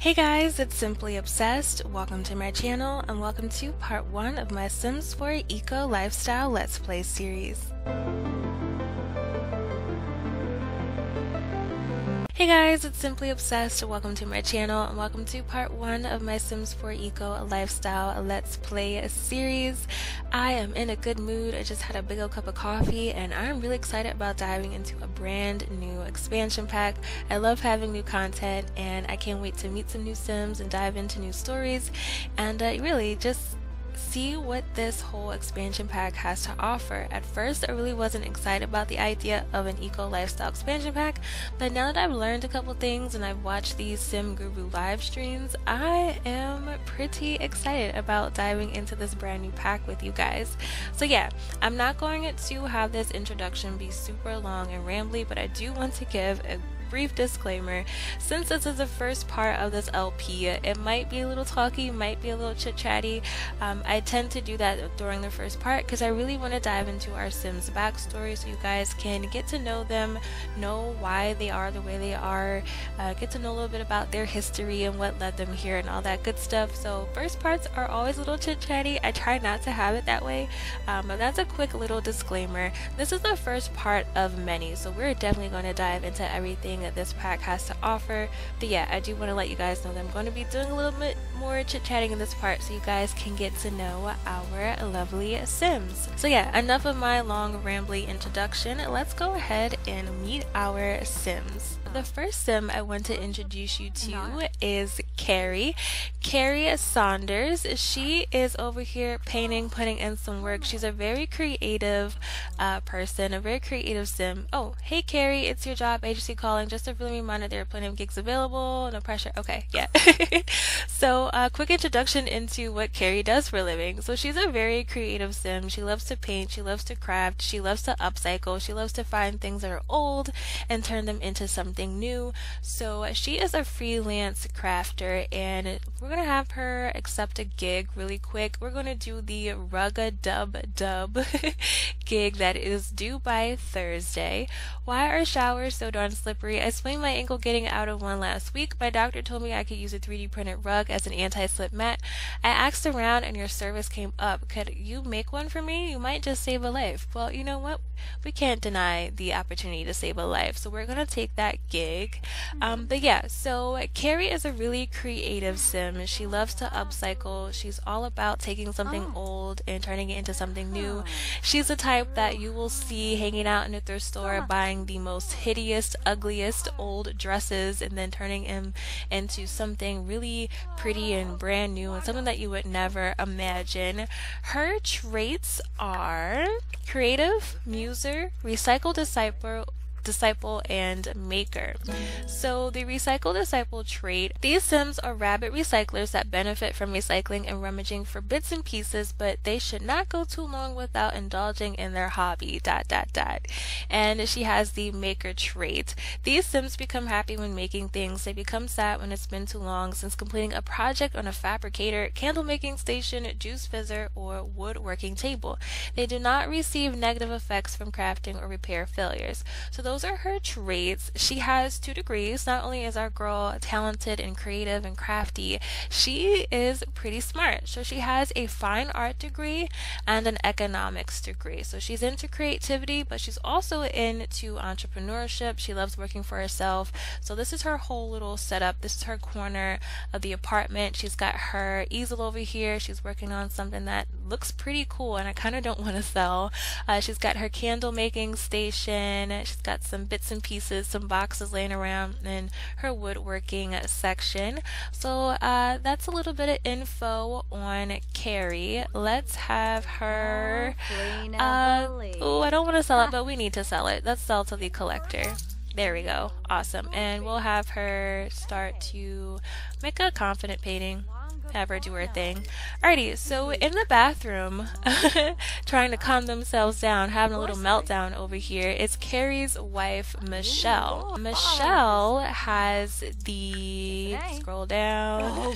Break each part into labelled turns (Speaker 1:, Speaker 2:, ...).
Speaker 1: Hey guys, it's Simply Obsessed. Welcome to my channel and welcome to part 1 of my Sims 4 Eco Lifestyle Let's Play series. Hey guys, it's Simply Obsessed. Welcome to my channel and welcome to part 1 of my Sims 4 Eco Lifestyle Let's Play series. I am in a good mood. I just had a big old cup of coffee and I'm really excited about diving into a brand new expansion pack. I love having new content and I can't wait to meet some new Sims and dive into new stories and really just see what this whole expansion pack has to offer. At first I really wasn't excited about the idea of an eco lifestyle expansion pack, but now that I've learned a couple things and I've watched these Sim Guru live streams, I am pretty excited about diving into this brand new pack with you guys. So yeah, I'm not going to have this introduction be super long and rambly, but I do want to give a brief disclaimer. Since this is the first part of this LP, it might be a little talky, might be a little chit-chatty. I tend to do that during the first part because I really want to dive into our Sims backstory so you guys can get to know them, know why they are the way they are, get to know a little bit about their history and what led them here and all that good stuff. So first parts are always a little chit-chatty. I try not to have it that way, but that's a quick little disclaimer. This is the first part of many, so we're definitely going to dive into everything that this pack has to offer. But yeah, I do want to let you guys know that I'm going to be doing a little bit more chit-chatting in this part so you guys can get to know our lovely Sims. So yeah, enough of my long rambly introduction. Let's go ahead and meet our Sims. The first Sim I want to introduce you to is Carrie. Carrie Saunders. She is over here painting, putting in some work. She's a very creative person, a very creative Sim. Oh, hey Carrie, it's your job agency calling. Just a friendly reminder, there are plenty of gigs available. No pressure. Okay, yeah. So quick introduction into what Carrie does for a living. So she's a very creative Sim. She loves to paint, she loves to craft, she loves to upcycle, she loves to find things that are old and turn them into something new. So she is a freelance crafter and we're gonna have her accept a gig really quick. We're gonna do the Rug-a-Dub-Dub gig that is due by Thursday. Why are showers so darn slippery? I sprained my ankle getting out of one last week. My doctor told me I could use a 3D printed rug as an anti-slip mat. I asked around and your service came up. Could you make one for me? You might just save a life. Well, you know what? We can't deny the opportunity to save a life, so we're gonna take that gig. But yeah, so Carrie is a really creative Sim. She loves to upcycle. She's all about taking something old and turning it into something new. She's the type that you will see hanging out in a thrift store buying the most hideous, ugliest old dresses and then turning them into something really pretty and brand new and something that you would never imagine. Her traits are creative, muser, recycle disciple, and maker. So the recycle disciple trait, these Sims are rabid recyclers that benefit from recycling and rummaging for bits and pieces, but they should not go too long without indulging in their hobby, ... And she has the maker trait. These Sims become happy when making things. They become sad when it's been too long since completing a project on a fabricator, candle making station, juice fizzer, or woodworking table. They do not receive negative effects from crafting or repair failures. So those are her traits. She has 2 degrees. Not only is our girl talented and creative and crafty, she is pretty smart. So she has a fine art degree and an economics degree. So she's into creativity, but she's also into entrepreneurship. She loves working for herself. So this is her whole little setup. This is her corner of the apartment. She's got her easel over here. She's working on something that looks pretty cool and I kind of don't want to sell. She's got her candle making station. She's got some bits and pieces, some boxes laying around in her woodworking section. So that's a little bit of info on Carrie. Let's have her oh, I don't want to sell it, but we need to sell it. Let's sell to the collector. There we go. Awesome. And we'll have her start to make a confident painting. have her do her thing. Alrighty, so in the bathroom, trying to calm themselves down, having a little meltdown over here, is Carrie's wife, Michelle. Michelle has the, scroll down,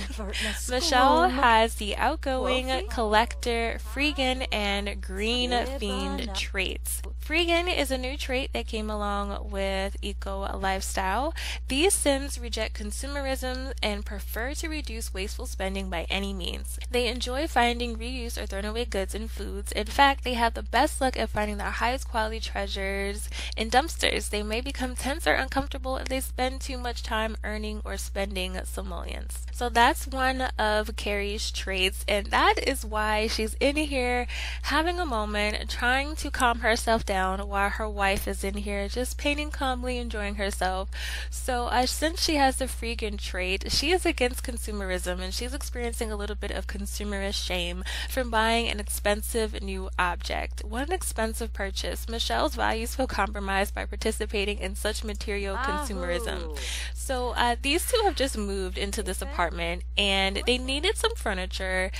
Speaker 1: Michelle has the outgoing, collector, freegan, and green themed traits. Freegan is a new trait that came along with eco lifestyle. These Sims reject consumerism and prefer to reduce wasteful spending by any means. They enjoy finding reused or thrown away goods and foods. In fact, they have the best luck at finding the highest quality treasures in dumpsters. They may become tense or uncomfortable if they spend too much time earning or spending simoleons. So that's one of Carrie's traits, and that is why she's in here having a moment, trying to calm herself down while her wife is in here just painting calmly, enjoying herself. So since she has the freegan trait, she is against consumerism, and she's experiencing a little bit of consumerist shame from buying an expensive new object. What an expensive purchase. Michelle's values feel compromised by participating in such material consumerism. So these two have just moved into this apartment, and they needed some furniture.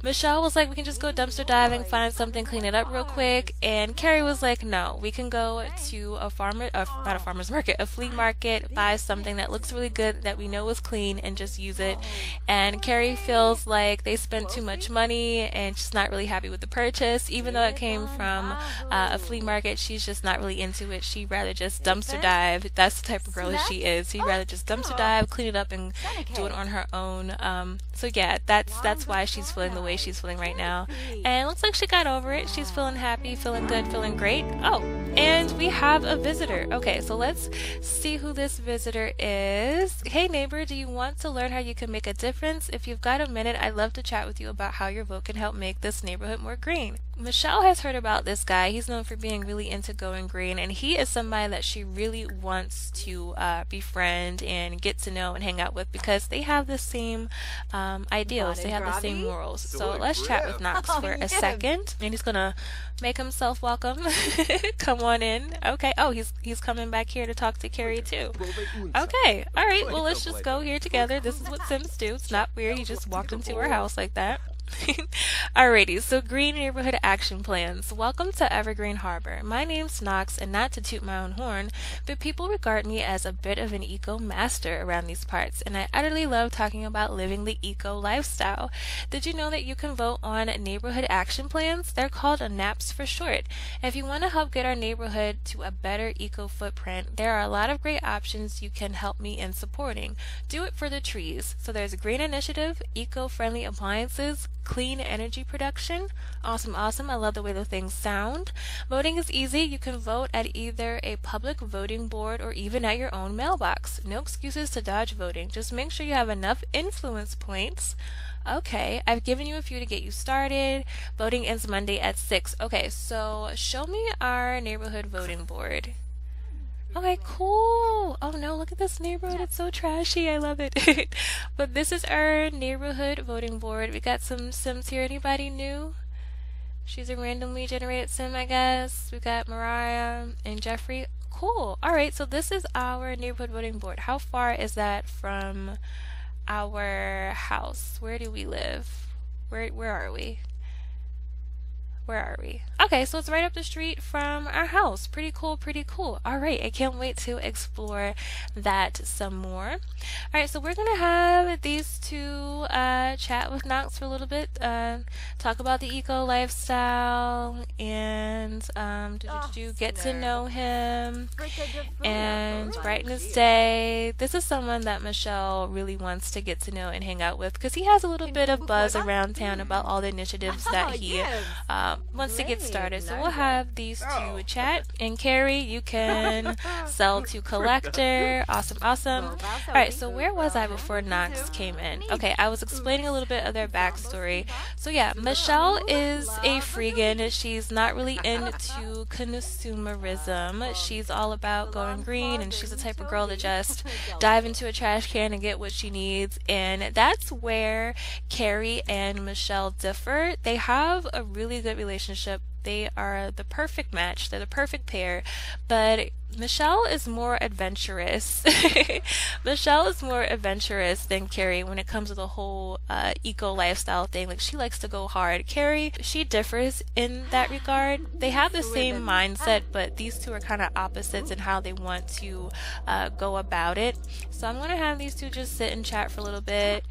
Speaker 1: Michelle was like, we can just go dumpster diving, find something, clean it up real quick. And Carrie was like, no, we can go to a not a farmer's market, a flea market, buy something that looks really good, that we know is clean, and just use it. And Carrie feels like they spent too much money, and she's not really happy with the purchase. Even though it came from a flea market, she's just not really into it. She'd rather just dumpster dive. That's the type of girl that she is. She'd rather just dumpster dive, clean it up, and do it on her own. So yeah, that's why she's feeling the way she's feeling right now, and it looks like she got over it. She's feeling happy, feeling good, feeling great. Oh, and we have a visitor. Okay, so let's see who this visitor is. Hey neighbor, do you want to learn how you can make a difference? If you've got a minute, I'd love to chat with you about how your vote can help make this neighborhood more green. Michelle has heard about this guy. He's known for being really into going green, and he is somebody that she really wants to befriend and get to know and hang out with, because they have the same ideals. They have the same morals. So let's chat with Knox for a second, and he's gonna make himself welcome. Come on in. Okay. Oh, he's coming back here to talk to Carrie too. Okay. All right. Well, let's just go here together. This is what Sims do. It's not weird. He just walked into our house like that. Alrighty, so green neighborhood action plans. Welcome to Evergreen Harbor. My name's Knox, and not to toot my own horn, but people regard me as a bit of an eco master around these parts, and I utterly love talking about living the eco lifestyle. Did you know that you can vote on neighborhood action plans? They're called NAPs for short. If you want to help get our neighborhood to a better eco footprint, there are a lot of great options you can help me in supporting. Do it for the trees. So there's a green initiative, eco-friendly appliances, clean energy production. Awesome. I love the way the things sound. Voting is easy. You can vote at either a public voting board or even at your own mailbox. No excuses to dodge voting. Just make sure you have enough influence points. Okay, I've given you a few to get you started. Voting ends Monday at 6. Okay, so show me our neighborhood voting board. Okay, cool. Oh no, look at this neighborhood. It's so trashy. I love it. But this is our neighborhood voting board. We got some Sims here. Anybody new? She's a randomly generated Sim, I guess. We got Mariah and Jeffrey. Cool. Alright, so this is our neighborhood voting board. How far is that from our house? Where do we live? Where are we? Where are we? Okay, so it's right up the street from our house. Pretty cool. Alright, I can't wait to explore that some more. Alright, so we're gonna have these two chat with Knox for a little bit, talk about the eco lifestyle, and get to know him and brighten his day. This is someone that Michelle really wants to get to know and hang out with, because he has a little bit of buzz around town about all the initiatives that he wants to get started. So we'll have these two chat. And Carrie, you can sell to collector. Awesome. Alright, so where was I before Knox came in? Okay, I was explaining a little bit of their backstory. So yeah, Michelle is a freegan. She's not really into consumerism. She's all about going green, and she's the type of girl to just dive into a trash can and get what she needs. And that's where Carrie and Michelle differ. They have a really good relationship. They are the perfect match. They're the perfect pair. But Michelle is more adventurous. Michelle is more adventurous than Carrie when it comes to the whole eco lifestyle thing. Like, she likes to go hard. Carrie, she differs in that regard. They have the same mindset, but these two are kind of opposites in how they want to go about it. So I'm going to have these two just sit and chat for a little bit,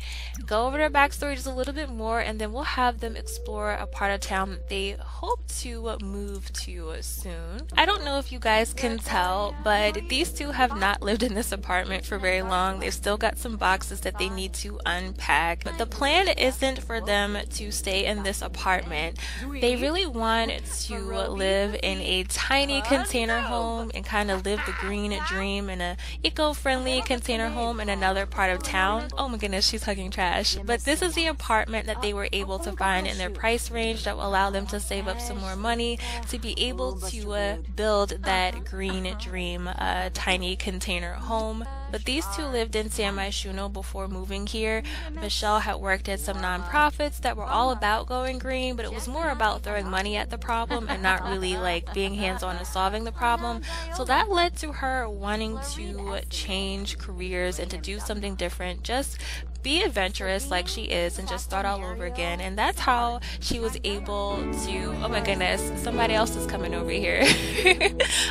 Speaker 1: go over their backstory just a little bit more, and then we'll have them explore a part of town that they hope to move to soon. I don't know if you guys can tell, but these two have not lived in this apartment for very long. They've still got some boxes that they need to unpack. But the plan isn't for them to stay in this apartment. They really want to live in a tiny container home and kind of live the green dream in a eco-friendly container home in another part of town. Oh my goodness, she's hugging trash. But this is the apartment that they were able to find in their price range that will allow them to save up some more money to be able to build that green dream tiny container home. But these two lived in San Myshuno before moving here. Michelle had worked at some nonprofits that were all about going green, but it was more about throwing money at the problem and not really like being hands-on and solving the problem. So that led to her wanting to change careers and to do something different, just be adventurous like she is and just start all over again. And that's how she was able to, oh my goodness, somebody else is coming over here.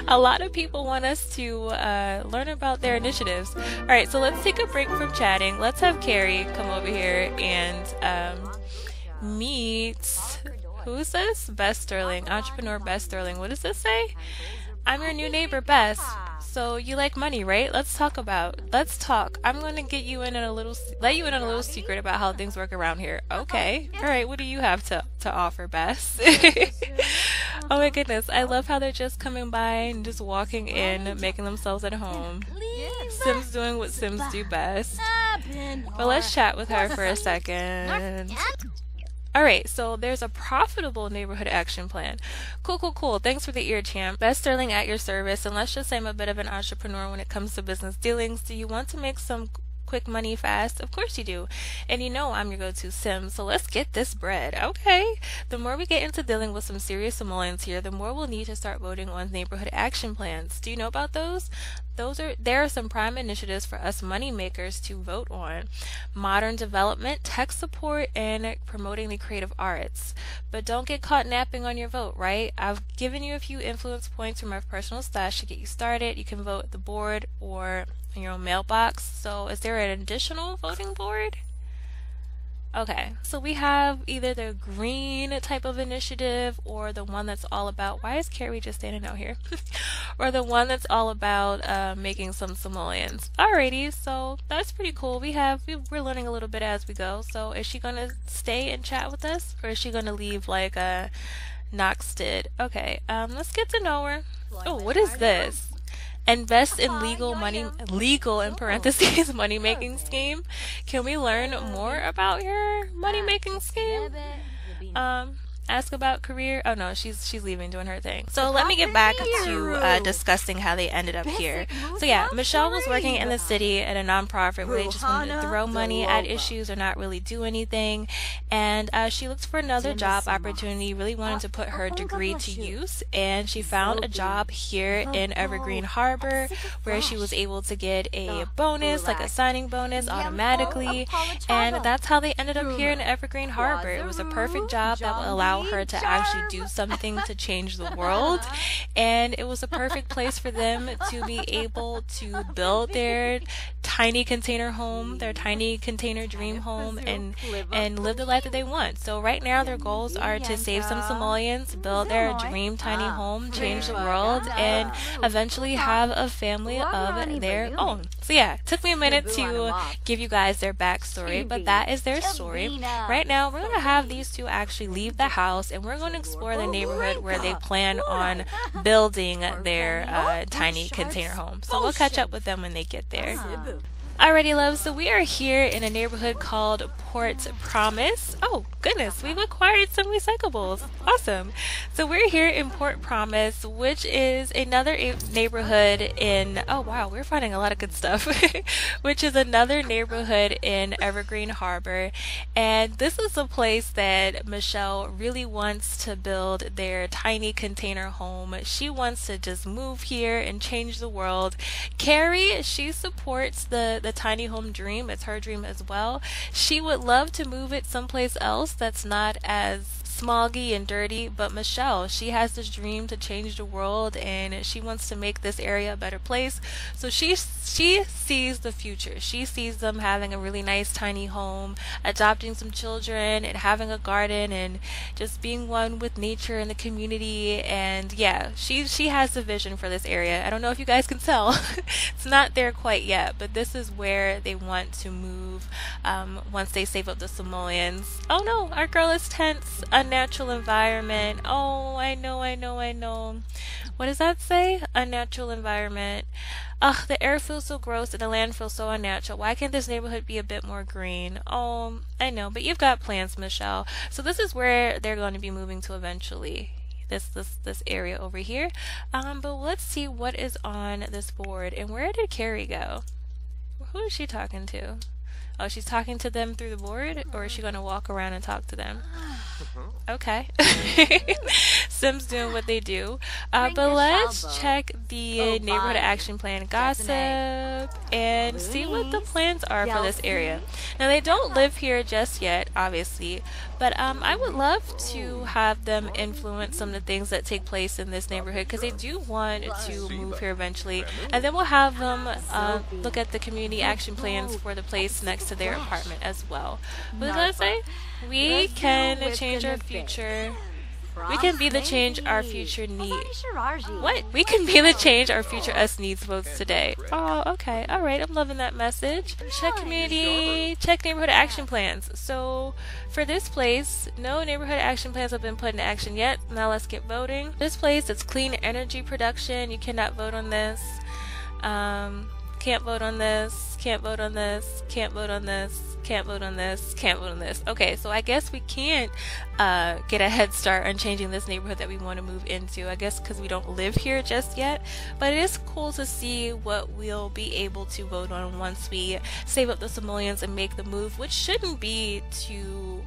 Speaker 1: A lot of people want us to learn about their initiatives. All right, so let's take a break from chatting. Let's have Carrie come over here and meet, who's this? Bess Sterling, entrepreneur Bess Sterling. What does this say? I'm your new neighbor, Bess. So you like money, right? Let's talk. I'm going to get you in on let you in on a little secret about how things work around here. Okay. All right. What do you have to offer, Bess? Oh my goodness. I love how they're just coming by and just walking in, making themselves at home. Sims doing what Sims do best. But let's chat with her for a second. Alright, so there's a profitable neighborhood action plan. Cool. Thanks for the ear, champ. Bess Sterling at your service. And let's just say I'm a bit of an entrepreneur when it comes to business dealings. Do you want to make some quick money fast? Of course you do. And you know I'm your go-to sim, so let's get this bread. Okay. The more we get into dealing with some serious simoleons here, the more we'll need to start voting on neighborhood action plans. Do you know about those? There are some prime initiatives for us money makers to vote on. Modern development, tech support, and promoting the creative arts. But don't get caught napping on your vote, right? I've given you a few influence points from my personal stash to get you started. You can vote at the board or in your own mailbox. So is there an additional voting board? Okay, so we have either the green type of initiative or the one that's all about, why is Carrie just standing out here? Or the one that's all about making some simoleons. Alrighty, so that's pretty cool. We're learning a little bit as we go. So is she gonna stay and chat with us, or is she gonna leave like Knox did? Okay, let's get to know her. Oh, what is this? Invest in legal in parentheses money making scheme. Can we learn more about your money making scheme? Ask about career. Oh no, she's leaving, doing her thing. So let me get back to discussing how they ended up here. So yeah, Michelle was working in the city at a nonprofit where they just wanted to throw money at issues or not really do anything. And she looked for another job opportunity, really wanted to put her degree to use. And she found a job here in Evergreen Harbor where she was able to get a bonus, like a signing bonus automatically. And that's how they ended up here in Evergreen Harbor. It was a perfect job that would allow her to actually do something to change the world, and it was a perfect place for them to be able to build their tiny container home, their tiny container dream home, and live the life that they want. So right now their goals are to save some simoleons, build their dream tiny home, change the world, and eventually have a family of their own. So yeah, it took me a minute to give you guys their backstory, but that is their story. Right now we're going to have these two actually leave the house, and we're going to explore the neighborhood where they plan on building their tiny container home. So we'll catch up with them when they get there. Alrighty, love. So we are here in a neighborhood called Port Promise. Oh, goodness, we've acquired some recyclables. Awesome. So we're here in Port Promise, which is another neighborhood in, oh wow, we're finding a lot of good stuff, which is another neighborhood in Evergreen Harbor. And this is a place that Michelle really wants to build their tiny container home. She wants to just move here and change the world. Carrie, she supports the tiny home dream. It's her dream as well. She would love to move it someplace else that's not as smoggy and dirty, but Michelle, she has this dream to change the world and she wants to make this area a better place. So she sees the future. She sees them having a really nice tiny home, adopting some children and having a garden and just being one with nature and the community. And yeah, she has the vision for this area. I don't know if you guys can tell. It's not there quite yet, but this is where they want to move once they save up the simoleons. Oh no, our girl is tense. Unnatural environment. Oh, I know. What does that say? Unnatural environment. Ugh, the air feels so gross and the land feels so unnatural. Why can't this neighborhood be a bit more green? Oh, I know, but you've got plans, Michelle. So this is where they're going to be moving to eventually. This area over here. But let's see what is on this board. And where did Carrie go? Who is she talking to? Oh, she's talking to them through the board, or is she going to walk around and talk to them? Okay. Sims doing what they do. But let's check the neighborhood action plan gossip and see what the plans are for this area. Now, they don't live here just yet, obviously, but I would love to have them influence some of the things that take place in this neighborhood because they do want to move here eventually. And then we'll have them look at the community action plans for the place next to their apartment as well. What does that say? We can change our future. We can be the change our future needs. What? We can be the change our future us needs votes today. Oh, okay. All right. I'm loving that message. Check community. Check neighborhood action plans. So for this place, no neighborhood action plans have been put into action yet. Now let's get voting. This place, it's clean energy production. You cannot vote on this. Can't vote on this, can't vote on this, can't vote on this, can't vote on this, can't vote on this. Okay, so I guess we can't get a head start on changing this neighborhood that we want to move into. I guess because we don't live here just yet. But it is cool to see what we'll be able to vote on once we save up the simoleons and make the move, which shouldn't be too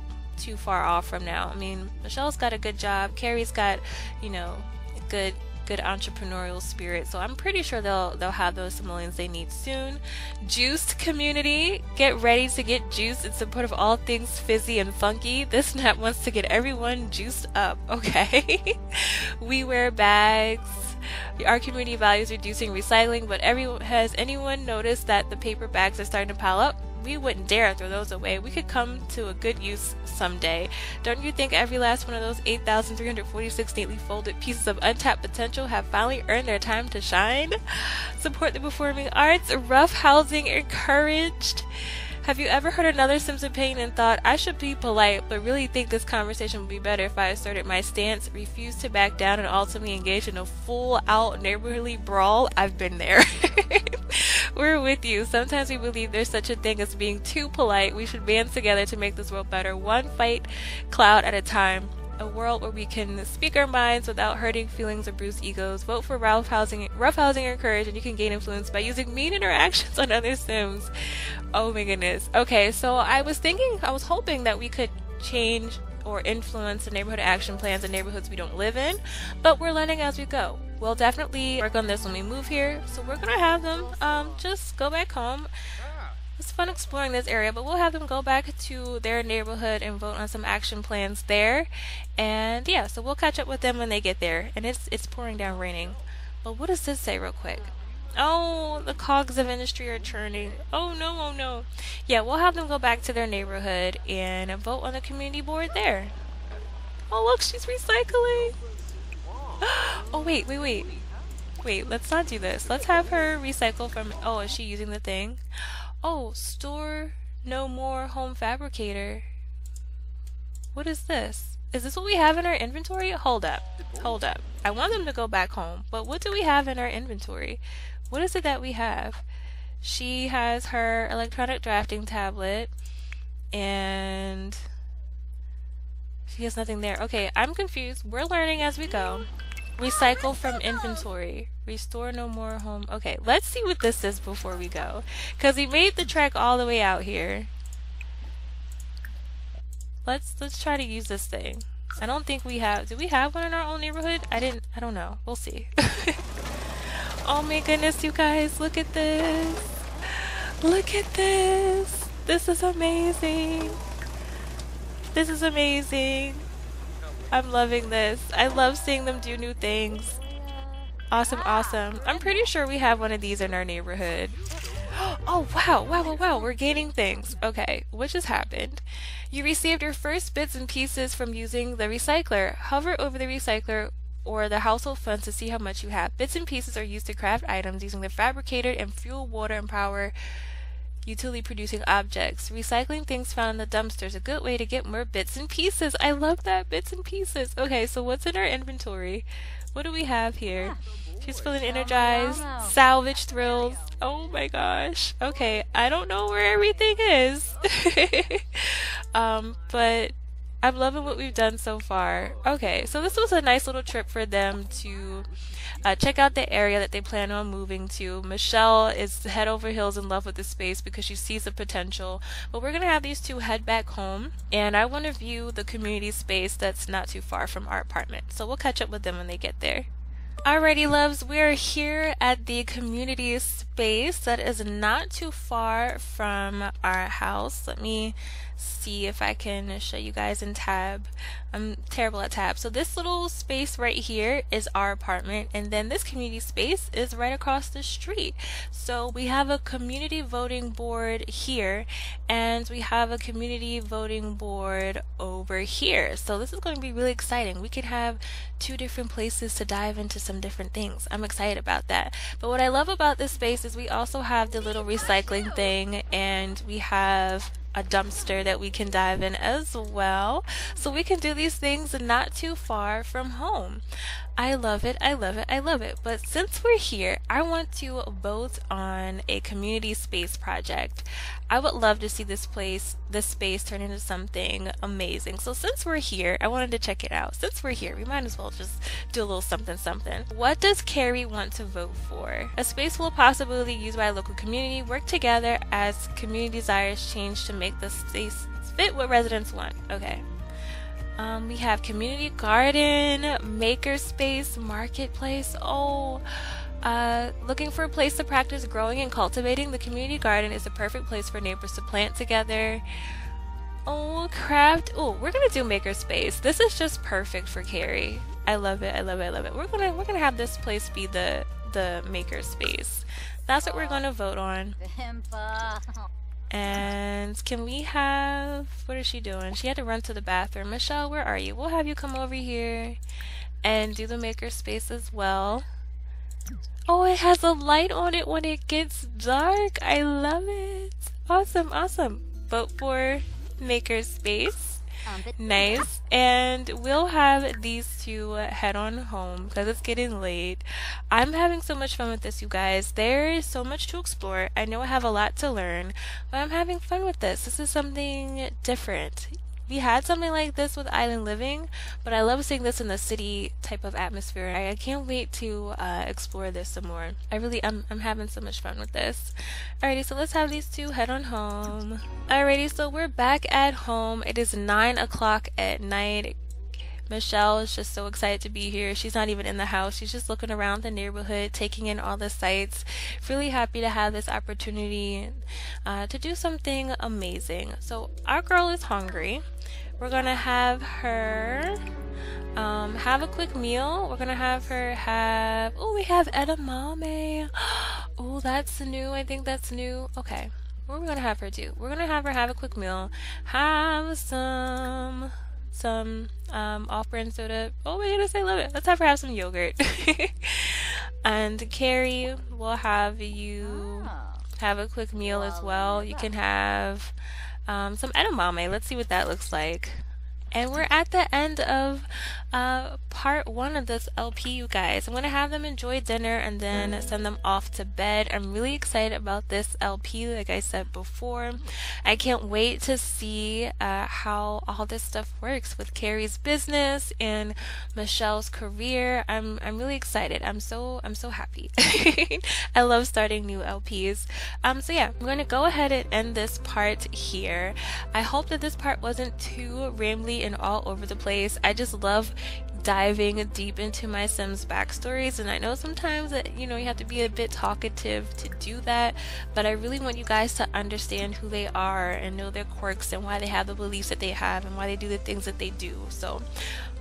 Speaker 1: far off from now. I mean, Michelle's got a good job. Carrie's got, you know, a good entrepreneurial spirit, so I'm pretty sure they'll have those simoleons they need soon. Juiced community, get ready to get juiced in support of all things fizzy and funky. This snap wants to get everyone juiced up. Okay. We wear bags. Our community values reducing recycling, but has anyone noticed that the paper bags are starting to pile up? We wouldn't dare throw those away. We could come to a good use someday. Don't you think every last one of those 8,346 neatly folded pieces of untapped potential have finally earned their time to shine? Support the performing arts. Rough housing encouraged. Have you ever heard another Sim's opinion and thought, I should be polite, but really think this conversation would be better if I asserted my stance, refused to back down, and ultimately engaged in a full-out neighborhoodly brawl? I've been there. We're with you. Sometimes we believe there's such a thing as being too polite. We should band together to make this world better, one fight cloud at a time. A world where we can speak our minds without hurting feelings or bruised egos. Vote for rough housing encouraged, and you can gain influence by using mean interactions on other Sims. Oh my goodness. Okay, so I was hoping that we could change or influence the neighborhood action plans in neighborhoods we don't live in, but we're learning as we go. We'll definitely work on this when we move here, so we're gonna have them just go back home. It's fun exploring this area, but we'll have them go back to their neighborhood and vote on some action plans there. And yeah, so we'll catch up with them when they get there. And it's pouring down raining. But what does this say real quick? Oh, the cogs of industry are churning. Oh no, oh no. Yeah, we'll have them go back to their neighborhood and vote on the community board there. Oh look, she's recycling. Oh wait. Wait, let's not do this. Let's have her recycle from, oh, is she using the thing? Oh, store no more home fabricator. What is this? Is this what we have in our inventory? Hold up. I want them to go back home, but what do we have in our inventory? What is it that we have? She has her electronic drafting tablet, and she has nothing there. Okay, I'm confused. We're learning as we go. Recycle from inventory. Restore no more home. Okay, let's see what this is before we go. Because we made the trek all the way out here. Let's try to use this thing. I don't think we have. Do we have one in our own neighborhood? I don't know. We'll see. Oh my goodness, you guys, look at this. Look at this. This is amazing. This is amazing. I'm loving this. I love seeing them do new things. Awesome, awesome. I'm pretty sure we have one of these in our neighborhood. Oh, wow. We're gaining things. Okay, what just happened? You received your first bits and pieces from using the recycler. Hover over the recycler or the household funds to see how much you have. Bits and pieces are used to craft items using the fabricated and fuel, water, and power utility producing objects. Recycling things found in the dumpster is a good way to get more bits and pieces. I love that, bits and pieces. Okay, so what's in our inventory? What do we have here? She's feeling energized. Salvage thrills. Oh my gosh. Okay, I don't know where everything is. But I'm loving what we've done so far. Okay, so this was a nice little trip for them to check out the area that they plan on moving to. Michelle is head over heels in love with the space because she sees the potential. But we're going to have these two head back home, and I want to view the community space that's not too far from our apartment. So we'll catch up with them when they get there. Alrighty, loves, we're here at the community space that is not too far from our house. Let me see if I can show you guys in tab. I'm terrible at tab. So this little space right here is our apartment, and then this community space is right across the street. So we have a community voting board here, and we have a community voting board over here. So this is going to be really exciting. We can have two different places to dive into some different things. I'm excited about that. But what I love about this space is we also have the little recycling thing, and we have a dumpster that we can dive in as well. So we can do these things not too far from home. I love it. I love it. I love it. But since we're here, I want to vote on a community space project. I would love to see this space turn into something amazing. So since we're here, I wanted to check it out. Since we're here, we might as well just do a little something something. What does Carrie want to vote for? A space full of possibility used by a local community. Work together as community desires change to make the space fit what residents want. Okay. We have community garden, makerspace, marketplace. Oh, looking for a place to practice growing and cultivating. The community garden is the perfect place for neighbors to plant together. Oh, craft. Oh, we're gonna do makerspace. This is just perfect for Carrie. I love it. I love it. I love it. We're gonna have this place be the makerspace. That's what we're gonna vote on. And can we have, what is she doing? She had to run to the bathroom. Michelle, where are you? We'll have you come over here and do the makerspace as well. Oh, it has a light on it when it gets dark. I love it. Awesome, awesome. Vote for makerspace. Nice. And we'll have these two head on home because it's getting late. I'm having so much fun with this, you guys. There is so much to explore. I know I have a lot to learn, but I'm having fun with this. This is something different. We had something like this with Island Living, but I love seeing this in the city type of atmosphere. I can't wait to explore this some more. I'm having so much fun with this. Alrighty, so let's have these two head on home. Alrighty, so we're back at home. It is 9 o'clock at night. Michelle is just so excited to be here. She's not even in the house. She's just looking around the neighborhood, taking in all the sights. Really happy to have this opportunity to do something amazing. So our girl is hungry. We're gonna have her have a quick meal. We're gonna have her have, oh, we have edamame. Oh, that's new. I think that's new. Okay, what are we gonna have her do? We're gonna have her have a quick meal, have some off-brand soda. Oh my goodness, I love it. Let's have her have some yogurt. And Carrie, will have you have a quick meal as well. You can have some edamame. Let's see what that looks like. And we're at the end of part one of this LP, you guys. I'm going to have them enjoy dinner and then send them off to bed. I'm really excited about this LP, like I said before. I can't wait to see how all this stuff works with Carrie's business and Michelle's career. I'm really excited. I'm so happy. I love starting new LPs. So yeah, I'm going to go ahead and end this part here. I hope that this part wasn't too rambly and all over the place. I just love diving deep into my Sims backstories, and I know sometimes that you have to be a bit talkative to do that, but I really want you guys to understand who they are and know their quirks and why they have the beliefs that they have and why they do the things that they do. So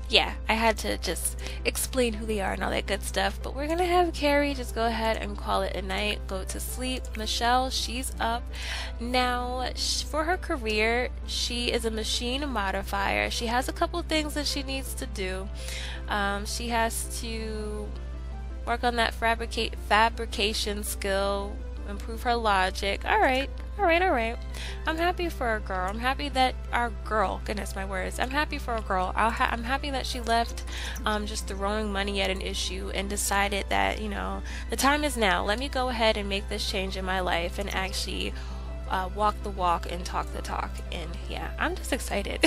Speaker 1: yeah, I had to just explain who they are and all that good stuff. But we're gonna have Carrie just go ahead and call it a night, go to sleep. Michelle, she's up now. For her career, she is a machine modifier. She has a couple things that she needs to do. She has to work on that fabrication skill, improve her logic. All right. I'm happy for a girl. I'm happy that our girl, goodness my words, I'm happy for a girl. I'm happy that she left just throwing money at an issue and decided that, the time is now. Let me go ahead and make this change in my life and actually walk the walk and talk the talk. And yeah, I'm just excited.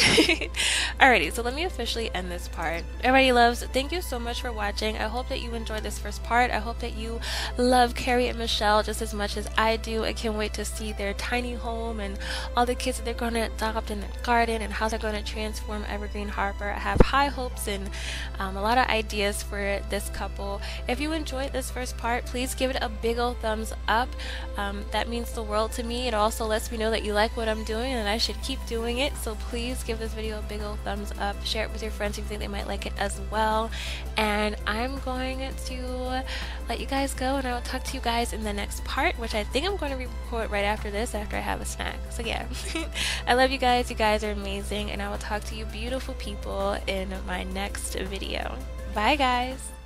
Speaker 1: Alrighty, so let me officially end this part. Alrighty, loves, thank you so much for watching. I hope that you enjoyed this first part. I hope that you love Kerry and Michelle just as much as I do. I can't wait to see their tiny home and all the kids that they're going to adopt in the garden and how they're going to transform Evergreen Harbor. I have high hopes and a lot of ideas for this couple. If you enjoyed this first part, please give it a big old thumbs up. That means the world to me. It also lets me know that you like what I'm doing and I should keep doing it. So please give this video a big old thumbs up. Share it with your friends if you think they might like it as well. And I'm going to let you guys go, and I will talk to you guys in the next part, which I think I'm going to record right after this, after I have a snack. So yeah, I love you guys. You guys are amazing, and I will talk to you beautiful people in my next video. Bye guys.